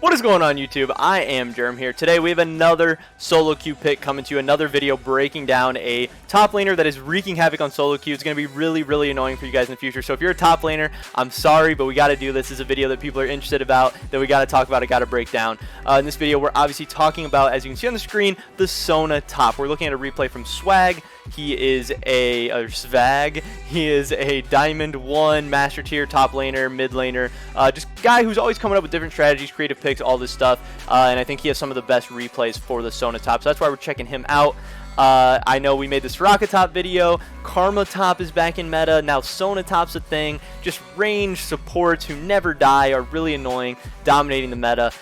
What is going on, YouTube? I am Germ here. Today we have another solo queue pick coming to you, another video breaking down a top laner that is wreaking havoc on solo queue. It's going to be really annoying for you guys in the future. So if you're a top laner, I'm sorry, but we got to do this. This is a video that people are interested about, that we got to talk about, I got to break down. In this video, we're obviously talking about, as you can see on the screen, the SONA top. We're looking at a replay from Zwag. He is a Zwag. He is a Diamond 1 Master Tier top laner, mid laner, just guy who's always coming up with different strategies, creative picks, all this stuff, and I think he has some of the best replays for the SONA top, so that's why we're checking him out. I know we made the Soraka top video, Karma top is back in meta, now SONA top's a thing, just range supports who never die are really annoying, dominating the meta.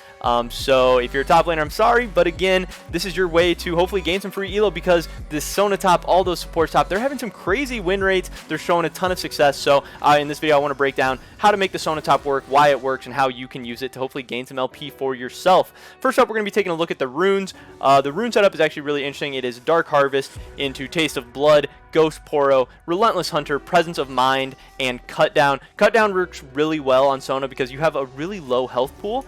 So if you're a top laner, I'm sorry, but again, this is your way to hopefully gain some free elo, because this SONA top, all those supports top, they're having some crazy win rates, they're showing a ton of success. So in this video I want to break down how to make the SONA top work, why it works, and how you can use it to hopefully gain some LP for yourself. First up, we're going to be taking a look at the runes. The rune setup is actually really interesting. It is Dark Harvest into Taste of Blood, Ghost Poro, Relentless Hunter, Presence of Mind, and Cut Down. Cut Down works really well on SONA because you have a really low health pool,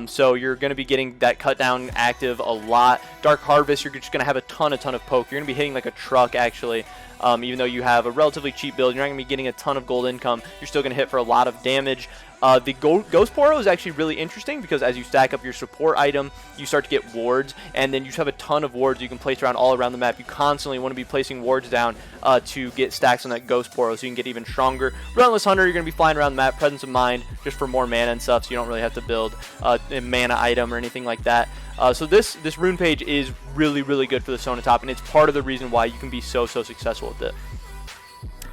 so you're going to be getting that Cut Down active a lot. Dark Harvest, you're just going to have a ton of poke. You're going to be hitting like a truck, actually. Even though you have a relatively cheap build, you're not going to be getting a ton of gold income. You're still going to hit for a lot of damage. The Ghost Poro is actually really interesting because as you stack up your support item, you start to get wards, and then you just have a ton of wards you can place around all around the map. You constantly want to be placing wards down to get stacks on that Ghost Poro so you can get even stronger. Relentless Hunter, you're going to be flying around the map. Presence of Mind, just for more mana and stuff, so you don't really have to build a mana item or anything like that. So this rune page is really good for the SONA top, and it's part of the reason why you can be so successful with it.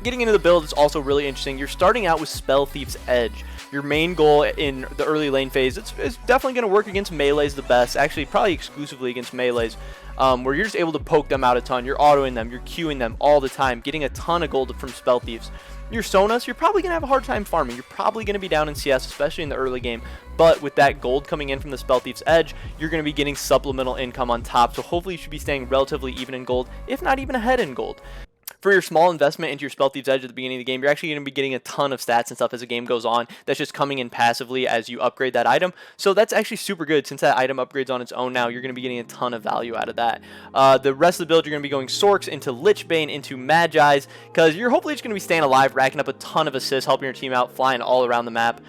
Getting into the build is also really interesting. You're starting out with SPELLTHIEFS Edge. Your main goal in the early lane phase, it's definitely going to work against melees the best, actually probably exclusively against melees, where you're just able to poke them out a ton. You're autoing them, you're queuing them all the time, getting a ton of gold from SPELLTHIEFS. Your SONAs, you're probably going to have a hard time farming. You're probably going to be down in CS, especially in the early game. But with that gold coming in from the SPELLTHIEFS Edge, you're going to be getting supplemental income on top. So hopefully you should be staying relatively even in gold, if not even ahead in gold. For your small investment into your SPELLTHIEFS Edge at the beginning of the game, you're actually going to be getting a ton of stats and stuff as the game goes on. That's just coming in passively as you upgrade that item. So that's actually super good. Since that item upgrades on its own now, you're going to be getting a ton of value out of that. The rest of the build, you're going to be going Sorks into Lichbane into Magi's, because you're hopefully just going to be staying alive, racking up a ton of assists, helping your team out, flying all around the map.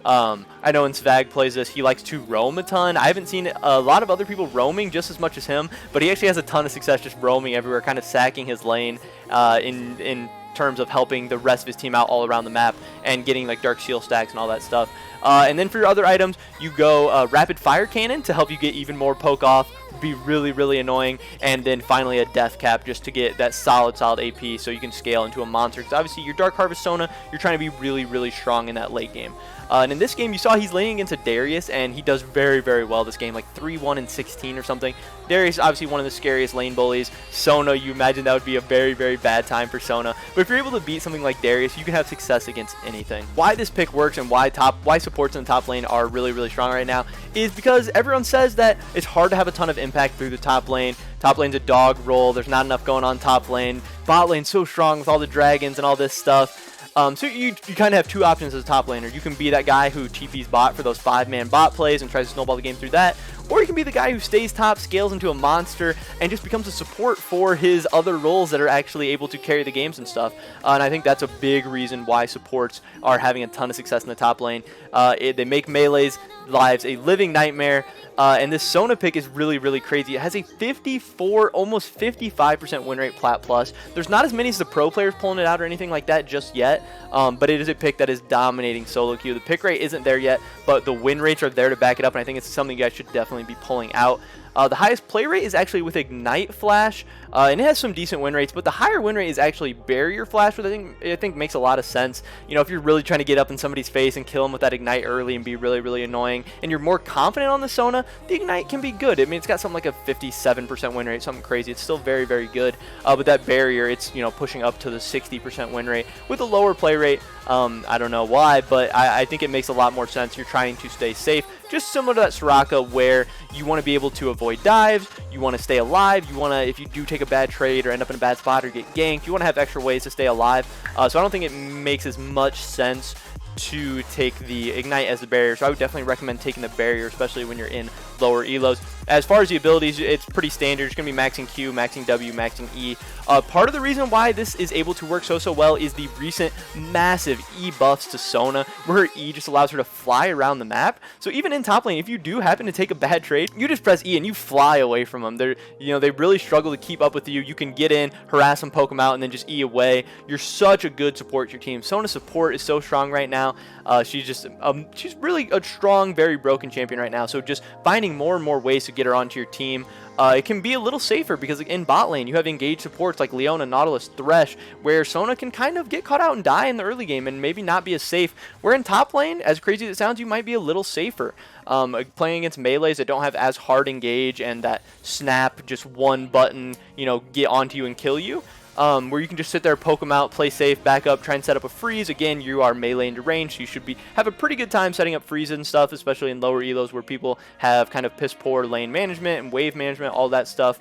I know when Zwag plays this, he likes to roam a ton. I haven't seen a lot of other people roaming just as much as him, but he actually has a ton of success just roaming everywhere, kind of sacking his lane in terms of helping the rest of his team out all around the map and getting like Dark Seal stacks and all that stuff. And then for your other items, you go Rapid Fire Cannon to help you get even more poke off, be really annoying, and then finally a Death Cap just to get that solid AP so you can scale into a monster, because obviously your Dark Harvest SONA, you're trying to be really strong in that late game. And in this game, you saw he's laning against a Darius, and he does very well this game, like 3-1 and 16 or something. Darius is obviously one of the scariest lane bullies. SONA, you imagine that would be a very bad time for SONA. But if you're able to beat something like Darius, you can have success against anything. Why this pick works and why supports in the top lane are really strong right now is because everyone says that it's hard to have a ton of impact through the top lane. Top lane's a dog roll. There's not enough going on top lane. Bot lane's so strong with all the dragons and all this stuff. So you kind of have two options as a top laner. You can be that guy who TP's bot for those 5-man bot plays and tries to snowball the game through that, or you can be the guy who stays top, scales into a monster, and just becomes a support for his other roles that are actually able to carry the games and stuff. And I think that's a big reason why supports are having a ton of success in the top lane. They make melee's lives a living nightmare. And this SONA pick is really crazy. It has a 54, almost 55% win rate plat plus. There's not as many as the pro players pulling it out or anything like that just yet, but it is a pick that is dominating solo queue. The pick rate isn't there yet, but the win rates are there to back it up, and I think it's something you guys should definitely be pulling out. The highest play rate is actually with Ignite Flash, and it has some decent win rates, but the higher win rate is actually Barrier Flash, which I think makes a lot of sense. You know, if you're really trying to get up in somebody's face and kill them with that Ignite early and be really annoying, and you're more confident on the SONA, the Ignite can be good. I mean, it's got something like a 57% win rate, something crazy. It's still very good, but that Barrier, it's, you know, pushing up to the 60% win rate. With a lower play rate, I don't know why, but I think it makes a lot more sense. You're trying to stay safe. Just similar to that Soraka, where you want to be able to avoid dives, you want to stay alive, you want to, if you do take a bad trade or end up in a bad spot or get ganked, you want to have extra ways to stay alive. So I don't think it makes as much sense to take the Ignite as the barrier, so I would definitely recommend taking the barrier, especially when you're in lower elos. As far as the abilities, it's pretty standard. It's going to be maxing Q, maxing W, maxing E. Part of the reason why this is able to work so well is the recent massive E buffs to Sona, where her E just allows her to fly around the map. So even in top lane, if you do happen to take a bad trade, you just press E and you fly away from them. They really struggle to keep up with you. You can get in, harass them, poke them out, and then just E away. You're such a good support to your team. Sona's support is so strong right now. She's really a strong, very broken champion right now. So just finding more and more ways to get her onto your team. It can be a little safer because in bot lane you have engaged supports like Leona, Nautilus, Thresh, where Sona can kind of get caught out and die in the early game and maybe not be as safe. Where in top lane, as crazy as it sounds, you might be a little safer. Playing against melees that don't have as hard engage and that snap, just one button, get onto you and kill you. Where you can just sit there, poke them out, play safe, back up, try and set up a freeze. Again, you are melee into range, so you should have a pretty good time setting up freezes and stuff, especially in lower elos where people have kind of piss poor lane management and wave management, all that stuff.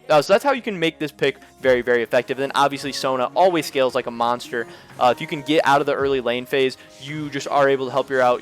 So that's how you can make this pick very, very effective. Then obviously Sona always scales like a monster. If you can get out of the early lane phase, you just are able to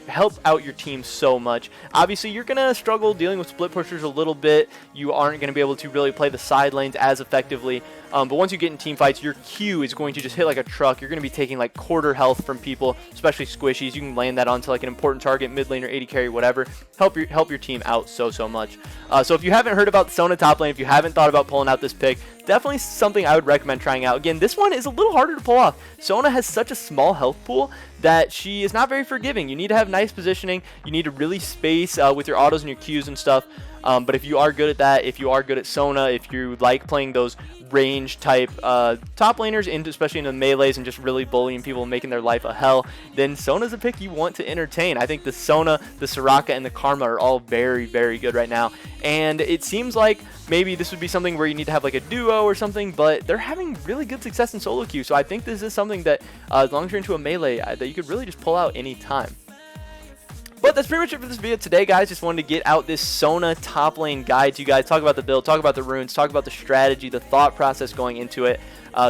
help out your team so much. Obviously, you're going to struggle dealing with split pushers a little bit. You aren't going to be able to really play the side lanes as effectively. But once you get in team fights, your Q is going to just hit like a truck. You're going to be taking like quarter health from people, especially squishies. You can land that onto like an important target, mid lane or AD carry, whatever. Help your team out so much. So if you haven't heard about Sona top lane, if you haven't thought about pulling out this pick, definitely something I would recommend trying out. Again, this one is a little harder to pull off. Sona has such a small health pool that she is not very forgiving. You need to have nice positioning. You need to really space with your autos and your Qs and stuff. But if you are good at that, if you are good at Sona, if you like playing those range type top laners, especially in the melees and just really bullying people and making their life a hell, then Sona's a pick you want to entertain. I think the Sona, the Soraka, and the Karma are all very, very good right now. And it seems like maybe this would be something where you need to have like a duo or something, but they're having really good success in solo queue. So I think this is something that as long as you're into a melee, that you could really just pull out any time. But that's pretty much it for this video today, guys. Just wanted to get out this Sona top lane guide to you guys, talk about the build, talk about the runes, talk about the strategy, the thought process going into it.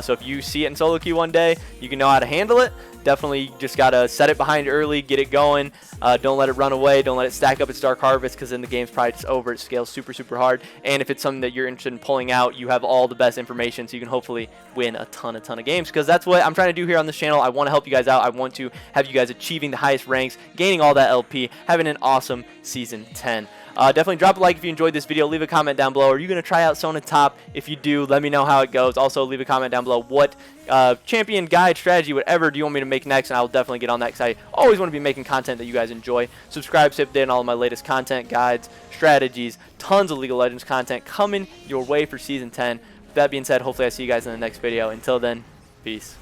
So if you see it in solo queue one day, you can know how to handle it. Definitely just got to set it behind early, get it going. Don't let it run away. Don't let it stack up its Dark Harvest, because then the game's probably just over. It scales super, super hard. And if it's something that you're interested in pulling out, you have all the best information, so you can hopefully win a ton of games, because that's what I'm trying to do here on this channel. I want to help you guys out. I want to have you guys achieving the highest ranks, gaining all that LP, having an awesome Season 10. Definitely drop a like if you enjoyed this video. Leave a comment down below. Are you going to try out Sona top? If you do, let me know how it goes. Also, leave a comment down below what champion, guide, strategy, whatever do you want me to make next, and I'll definitely get on that, because I always want to be making content that you guys enjoy. Subscribe, stay updated on all of my latest content, guides, strategies, tons of League of Legends content coming your way for Season 10. With that being said, hopefully I see you guys in the next video. Until then, peace.